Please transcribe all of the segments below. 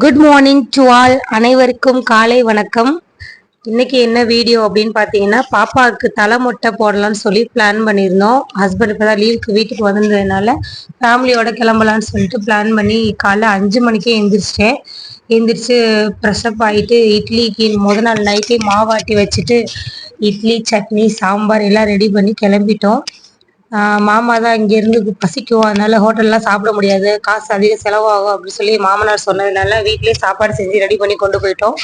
Good morning to all. அனைவருக்கும் காலை வணக்கம். இன்னைக்கு என்ன வீடியோ அப்படின்னு பார்த்தீங்கன்னா, பாப்பாவுக்கு தலை மொட்டை போடலான்னு சொல்லி பிளான் பண்ணியிருந்தோம். ஹஸ்பண்ட் இப்போ தான் லீவுக்கு வீட்டுக்கு வந்திருந்ததுனால ஃபேமிலியோட கிளம்பலான்னு சொல்லிட்டு பிளான் பண்ணி காலைல 5 மணிக்கே எழுந்திரிச்சிட்டேன். எழுந்திரிச்சு ப்ரெஷ்அப் ஆகிட்டு இட்லிக்கு நாள் நைட்டே மாவாட்டி வச்சுட்டு இட்லி சட்னி சாம்பார் எல்லாம் ரெடி பண்ணி கிளம்பிட்டோம். மாமா தான் இங்கேருந்து பசிக்கும், அதனால ஹோட்டல்லாம் சாப்பிட முடியாது, காசு அதிக செலவாகும் அப்படின்னு சொல்லி மாமனார் சொன்னதுனால வீட்டிலேயே சாப்பாடு செஞ்சு ரெடி பண்ணி கொண்டு போயிட்டோம்.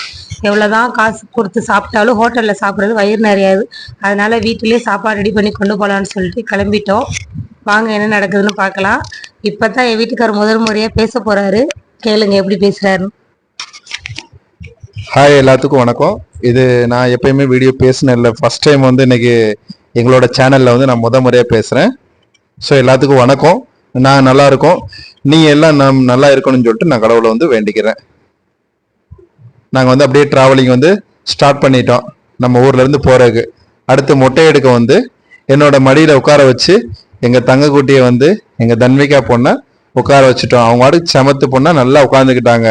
எவ்வளோதான் காசு கொடுத்து சாப்பிட்டாலும் ஹோட்டலில் சாப்பிட்றது வயிறு நிறையாது. அதனால வீட்டிலேயே சாப்பாடு ரெடி பண்ணி கொண்டு போகலான்னு சொல்லிட்டு கிளம்பிட்டோம். வாங்க என்ன நடக்குதுன்னு பார்க்கலாம். இப்போ தான் என் வீட்டுக்காரர் முதல் முறையாக பேச போகிறாரு. கேளுங்க எப்படி பேசுகிறாருன்னு. ஹாய், எல்லாத்துக்கும் வணக்கம். இது நான் எப்பயுமே வீடியோ பேசினேன், ஃபர்ஸ்ட் டைம் இன்னைக்கு எங்களோட சேனலில் நான் முறையாக பேசுகிறேன். ஸோ எல்லாத்துக்கும் வணக்கம். நான் நல்லா இருக்கோம், நீங்கள் எல்லாம் நல்லா இருக்கணும்னு சொல்லிட்டு நான் கடவுளை வேண்டிக்கிறேன். நாங்கள் அப்படியே ட்ராவலிங் ஸ்டார்ட் பண்ணிட்டோம். நம்ம ஊர்லேருந்து போகிறதுக்கு அடுத்து மொட்டை எடுக்க என்னோட மடியில் உட்கார வச்சு எங்கள் தங்கக்குட்டியை எங்கள் தன்விகா பொண்ணை உட்கார வச்சுட்டோம். அவங்க வாட்டுக்கு சமத்து பொண்ணா நல்லா உட்காந்துக்கிட்டாங்க.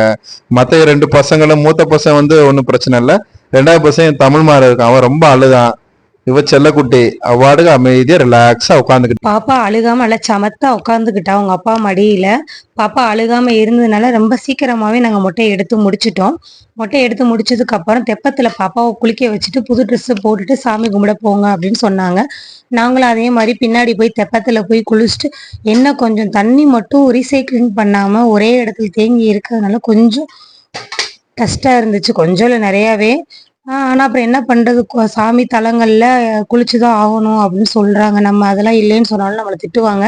மற்ற 2 பசங்களும், மூத்த பசங்க ஒன்றும் பிரச்சனை இல்லை. 2வது பசங்க தமிழ் மாற இருக்கான், அவன் ரொம்ப அழுதான். இவ செல்லக்குட்டி அவ்வாடுக்கு அமைதியா ரிலாக்ஸா உட்காந்துக்கிட்டு பாப்பா அழுகாம நல்லா சமத்தா உட்காந்துக்கிட்டா அவங்க அப்பா மடியில. பாப்பா அழுகாம இருந்ததுனால ரொம்ப சீக்கிரமாவே நாங்க மொட்டையை எடுத்து முடிச்சிட்டோம். மொட்டையை எடுத்து முடிச்சதுக்கு அப்புறம் தெப்பத்துல பாப்பாவை குளிக்க வச்சுட்டு புது ட்ரெஸ் போட்டுட்டு சாமி கும்பிட போங்க அப்படின்னு சொன்னாங்க. நாங்களும் அதே மாதிரி பின்னாடி போய் தெப்பத்துல போய் குளிச்சுட்டு, என்ன கொஞ்சம் தண்ணி மட்டும் ரீசைக்கிளிங் பண்ணாம ஒரே இடத்துல தேங்கி இருக்கிறதுனால கொஞ்சம் கஷ்டம் இருந்துச்சு, கொஞ்சம் இல்லை நிறையாவே. ஆனால் அப்புறம் என்ன பண்ணுறது, சாமி தலங்களில் குளிச்சுதான் ஆகணும் அப்படின்னு சொல்கிறாங்க. நம்ம அதெல்லாம் இல்லைன்னு சொன்னாலும் நம்மளை திட்டுவாங்க.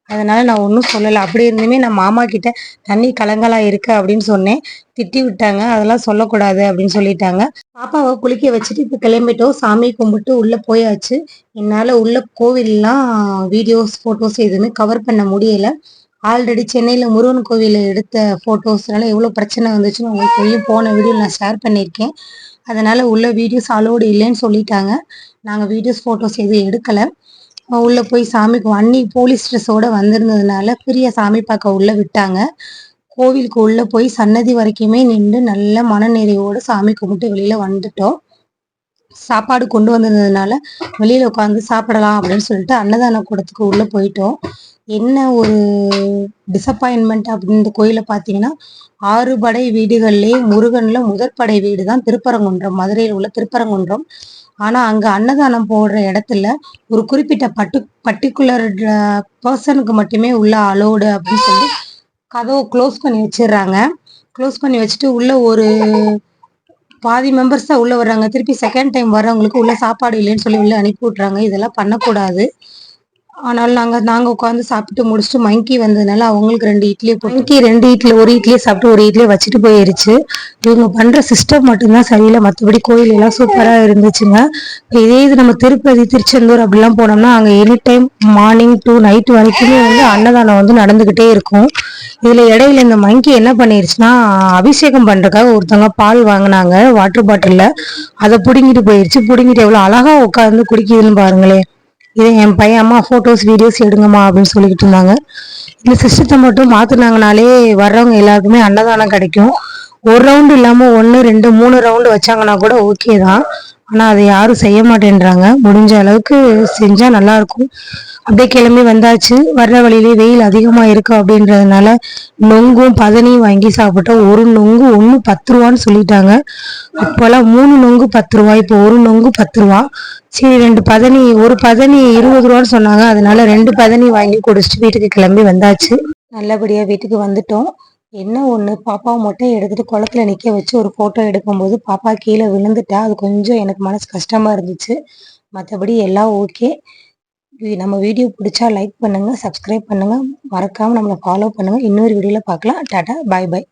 அதனால நான் ஒன்றும் சொல்லலை. அப்படி இருந்துமே நான் மாமா கிட்ட தண்ணி கலங்கலா இருக்கு அப்படின்னு சொன்னேன். திட்டி விட்டாங்க, அதெல்லாம் சொல்லக்கூடாது அப்படின்னு சொல்லிட்டாங்க. பாப்பாவை குளிக்க வச்சுட்டு இப்போ கிளம்பிட்டோம். சாமி கும்பிட்டு உள்ளே போயாச்சு. என்னால் உள்ள கோவில்லாம் வீடியோஸ் ஃபோட்டோஸ் எதுவுமே கவர் பண்ண முடியலை. ஆல்ரெடி சென்னையில் முருகன் கோவிலில் எடுத்த ஃபோட்டோஸ்னால எவ்வளோ பிரச்சனை வந்துச்சுன்னு உங்களுக்கு போன வீடியோவில் நான் ஷேர் பண்ணியிருக்கேன். அதனால உள்ள வீடியோஸ் அலோடு இல்லைன்னு சொல்லிட்டாங்க. நாங்கள் வீடியோஸ் ஃபோட்டோஸ் எதுவும் எடுக்கலை. உள்ளே போய் சாமிக்கு அண்ணி போலீஸ் ட்ரெஸ்ஸோடு வந்திருந்ததுனால பிரியா சாமி பார்க்க உள்ளே விட்டாங்க. கோவிலுக்கு உள்ளே போய் சன்னதி வரைக்குமே நின்று நல்ல மனநிறைவோடு சாமி கும்பிட்டு வெளியில் வந்துட்டோம். சாப்பாடு கொண்டு வந்திருந்ததுனால வெளியில் உட்காந்து சாப்பிடலாம் அப்படின்னு சொல்லிட்டு அன்னதான கூடத்துக்கு உள்ளே போயிட்டோம். என்ன ஒரு டிசப்பாயின்மெண்ட் அப்படின்னு இந்த கோயிலை பார்த்தீங்கன்னா, 6 படை வீடுகள்லேயே முருகன்ல முதற்படை வீடு தான் திருப்பரங்குன்றம், மதுரையில் உள்ள திருப்பரங்குன்றம். ஆனால் அங்கே அன்னதானம் போடுற இடத்துல ஒரு குறிப்பிட்ட பர்டிகுலர் பர்சனுக்கு மட்டுமே உள்ள அலோடு அப்படின்னு சொல்லி கதவை க்ளோஸ் பண்ணி வச்சிடுறாங்க. க்ளோஸ் பண்ணி வச்சுட்டு உள்ள ஒரு பாதி மெம்பர்ஸ் தான் உள்ளே வர்றாங்க. திருப்பி செகண்ட் டைம் வர்றவங்களுக்கு உள்ள சாப்பாடு இல்லைன்னு சொல்லி உள்ளே அனுப்பி விட்றாங்க. இதெல்லாம் பண்ணக்கூடாது. ஆனால் நாங்கள் உட்காந்து சாப்பிட்டு முடிச்சுட்டு மங்கி வந்ததுனால அவங்களுக்கு 2 இட்லியை மங்கி 2 இட்லி, ஒரு இட்லியை சாப்பிட்டு ஒரு இட்லியை வச்சுட்டு போயிருச்சு. இவங்க பண்ணுற சிஸ்டம் மட்டும்தான் சரியில்லை, மற்றபடி கோயில் எல்லாம் சூப்பராக இருந்துச்சுங்க. இதே இது நம்ம திருப்பதி, திருச்செந்தூர் அப்படிலாம் போனோம்னா அங்கே any time morning to night வரைக்குமே அன்னதானம் நடந்துக்கிட்டே இருக்கும். இதில் இடையில இந்த மங்கி என்ன பண்ணிருச்சுன்னா, அபிஷேகம் பண்ணுறதுக்காக ஒருத்தவங்க பால் வாங்கினாங்க வாட்டர் பாட்டிலில், அதை பிடுங்கிட்டு போயிடுச்சு. பிடுங்கிட்டு எவ்வளோ அழகாக உட்காந்து குடிக்குதுன்னு பாருங்களேன். இதை என் பையன் அம்மா ஃபோட்டோஸ் வீடியோஸ் எடுங்கம்மா அப்படின்னு சொல்லிக்கிட்டு இருந்தாங்க. இந்த சிஸ்டத்தை மட்டும் மாற்றினாங்கனாலே வர்றவங்க எல்லாருக்குமே அன்னதானம் கிடைக்கும். ஒரு ரவுண்டு இல்லாமல் 1, 2, 3 ரவுண்டு வச்சாங்கன்னா கூட ஓகே தான். ஆனால் அதை யாரும் செய்ய மாட்டேன்றாங்க. முடிஞ்ச அளவுக்கு செஞ்சால் நல்லாயிருக்கும். அப்படியே கிளம்பி வந்தாச்சு. வர்ற வழியிலே வெயில் அதிகமாக இருக்கு அப்படின்றதுனால நொங்கும் பதனியும் வாங்கி சாப்பிட்டோம். ஒரு நொங்கு 1 10 ரூபான்னு சொல்லிட்டாங்க. அப்போல்லாம் 3 நொங்கு 10 ரூபா, இப்போ ஒரு நொங்கு 10 ரூபா. சரி, 2 பதனி, ஒரு பதனி 20 ரூபான்னு சொன்னாங்க. அதனால 2 பதனி வாங்கி குடிச்சிட்டு வீட்டுக்கு கிளம்பி வந்தாச்சு. நல்லபடியாக வீட்டுக்கு வந்துட்டோம். என்ன ஒன்று, பாப்பாவை மொட்டை எடுத்துட்டு குளத்துல நிற்க வச்சு ஒரு ஃபோட்டோ எடுக்கும்போது பாப்பா கீழே விழுந்துட்டா. அது கொஞ்சம் எனக்கு மனசு கஷ்டமாக இருந்துச்சு. மற்றபடி எல்லாம் ஓகே. நம்ம வீடியோ பிடிச்சா லைக் பண்ணுங்கள், சப்ஸ்கிரைப் பண்ணுங்கள், மறக்காமல் நம்மளை ஃபாலோ பண்ணுங்கள். இன்னொரு வீடியோவில் பார்க்கலாம். டாடா, பாய் பாய்.